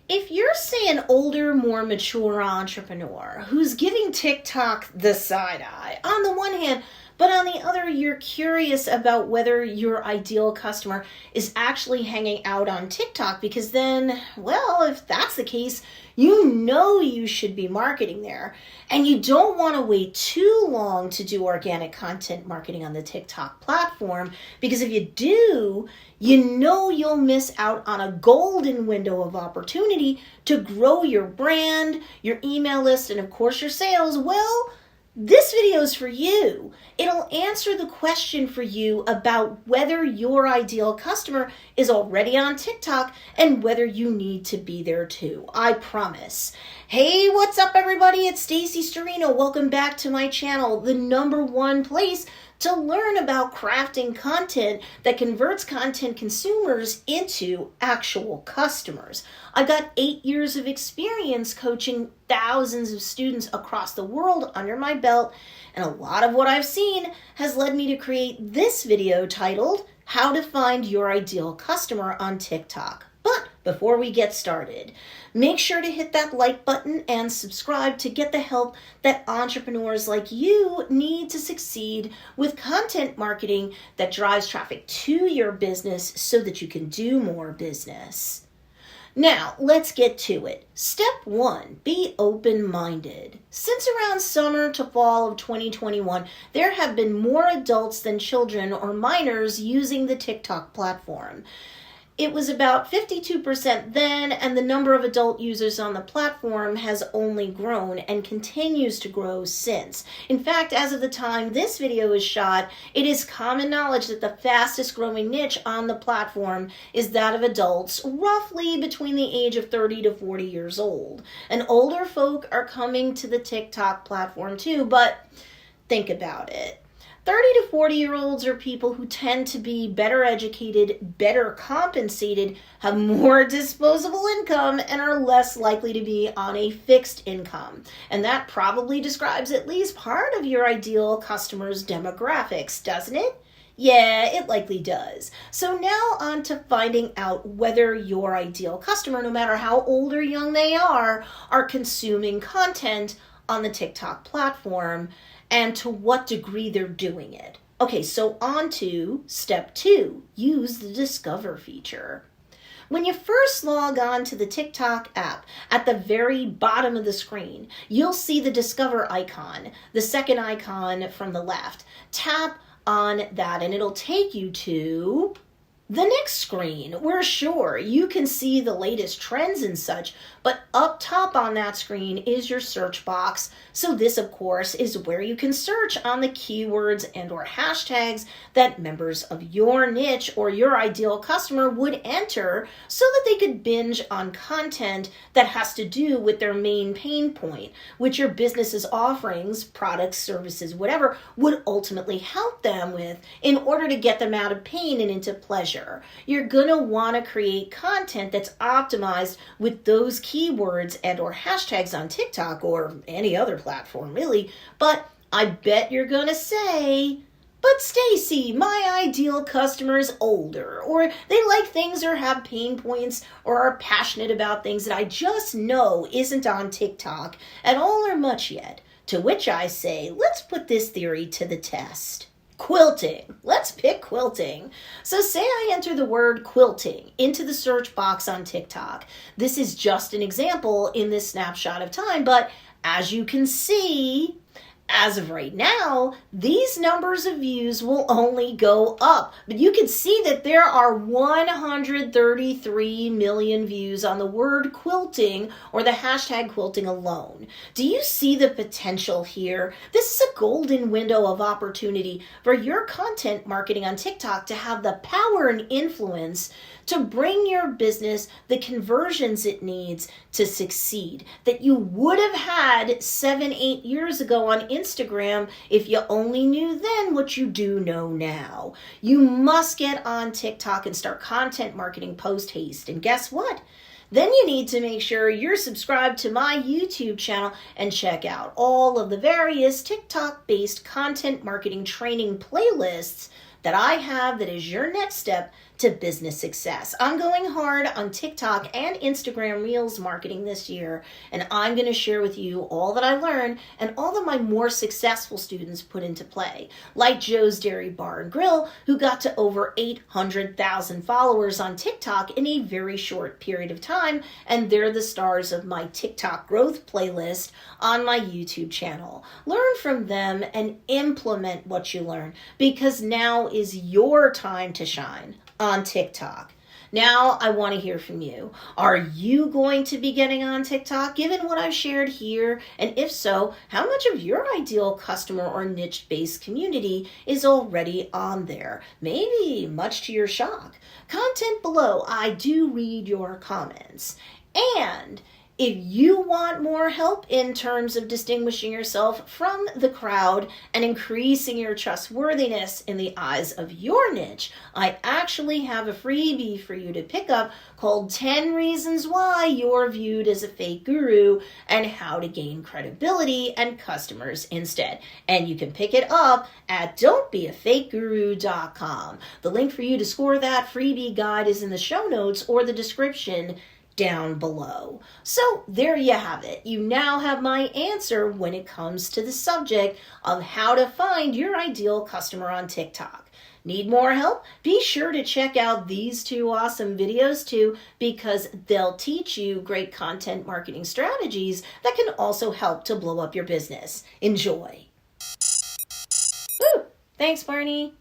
If you're, say, an older, more mature entrepreneur who's giving TikTok the side eye, on the one hand, but on the other, you're curious about whether your ideal customer is actually hanging out on TikTok, because then, well, if that's the case, you know you should be marketing there. And you don't want to wait too long to do organic content marketing on the TikTok platform, because if you do, you know you'll miss out on a golden window of opportunity to grow your brand, your email list, and of course your sales. Well, this video is for you. It'll answer the question for you about whether your ideal customer is already on TikTok and whether you need to be there too. I promise. Hey, what's up everybody? It's Stacy Storino. Welcome back to my channel, the #1 place to learn about crafting content that converts content consumers into actual customers. I got 8 years of experience coaching thousands of students across the world under my belt, and a lot of what I've seen has led me to create this video titled, How to Find Your Ideal Customer on TikTok. But before we get started, make sure to hit that like button and subscribe to get the help that entrepreneurs like you need to succeed with content marketing that drives traffic to your business so that you can do more business. Now, let's get to it. Step 1, be open-minded. Since around summer to fall of 2021, there have been more adults than children or minors using the TikTok platform. It was about 52% then, and the number of adult users on the platform has only grown and continues to grow since. In fact, as of the time this video is shot, it is common knowledge that the fastest growing niche on the platform is that of adults, roughly between the age of 30 to 40 years old. And older folk are coming to the TikTok platform too, but think about it. 30 to 40-year-olds are people who tend to be better educated, better compensated, have more disposable income, and are less likely to be on a fixed income. And that probably describes at least part of your ideal customer's demographics, doesn't it? Yeah, it likely does. So now on to finding out whether your ideal customer, no matter how old or young they are consuming content on the TikTok platform, and to what degree they're doing it. Okay, so on to step 2, use the Discover feature. When you first log on to the TikTok app, at the very bottom of the screen, you'll see the Discover icon, the second icon from the left. Tap on that and it'll take you to the next screen, where sure, you can see the latest trends and such, but up top on that screen is your search box. So this, of course, is where you can search on the keywords and or hashtags that members of your niche or your ideal customer would enter so that they could binge on content that has to do with their main pain point, which your business's offerings, products, services, whatever, would ultimately help them with in order to get them out of pain and into pleasure. You're going to want to create content that's optimized with those keywords and or hashtags on TikTok or any other platform really. But I bet you're going to say, but Stacy, my ideal customer is older, or they like things or have pain points or are passionate about things that I just know isn't on TikTok at all or much yet. To which I say, let's put this theory to the test. Quilting. Let's pick quilting. So say I enter the word quilting into the search box on TikTok. This is just an example in this snapshot of time, but as you can see, as of right now, these numbers of views will only go up. But you can see that there are 133 million views on the word quilting or the hashtag quilting alone. Do you see the potential here? This is a golden window of opportunity for your content marketing on TikTok to have the power and influence to bring your business the conversions it needs to succeed that you would have had 7-8 years ago on Instagram if you only knew then what you do know now. You must get on TikTok and start content marketing post haste. And guess what? Then you need to make sure you're subscribed to my YouTube channel and check out all of the various TikTok-based content marketing training playlists that I have that is your next step to business success. I'm going hard on TikTok and Instagram Reels marketing this year, and I'm going to share with you all that I learned and all that my more successful students put into play, like Joe's Dairy Bar and Grill, who got to over 800,000 followers on TikTok in a very short period of time, and they're the stars of my TikTok growth playlist on my YouTube channel. Learn from them and implement what you learn, because now is your time to shine on TikTok. Now I want to hear from you. Are you going to be getting on TikTok given what I've shared here? And if so, how much of your ideal customer or niche-based community is already on there? Maybe much to your shock. Comment below. I do read your comments. And if you want more help in terms of distinguishing yourself from the crowd and increasing your trustworthiness in the eyes of your niche, I actually have a freebie for you to pick up called 10 Reasons Why You're Viewed as a Fake Guru and How to Gain Credibility and Customers Instead. And you can pick it up at don'tbeafakeguru.com. The link for you to score that freebie guide is in the show notes or the description down below. So there you have it. You now have my answer when it comes to the subject of how to find your ideal customer on TikTok. Need more help? Be sure to check out these two awesome videos too, because they'll teach you great content marketing strategies that can also help to blow up your business. Enjoy. Woo! Thanks, Barney.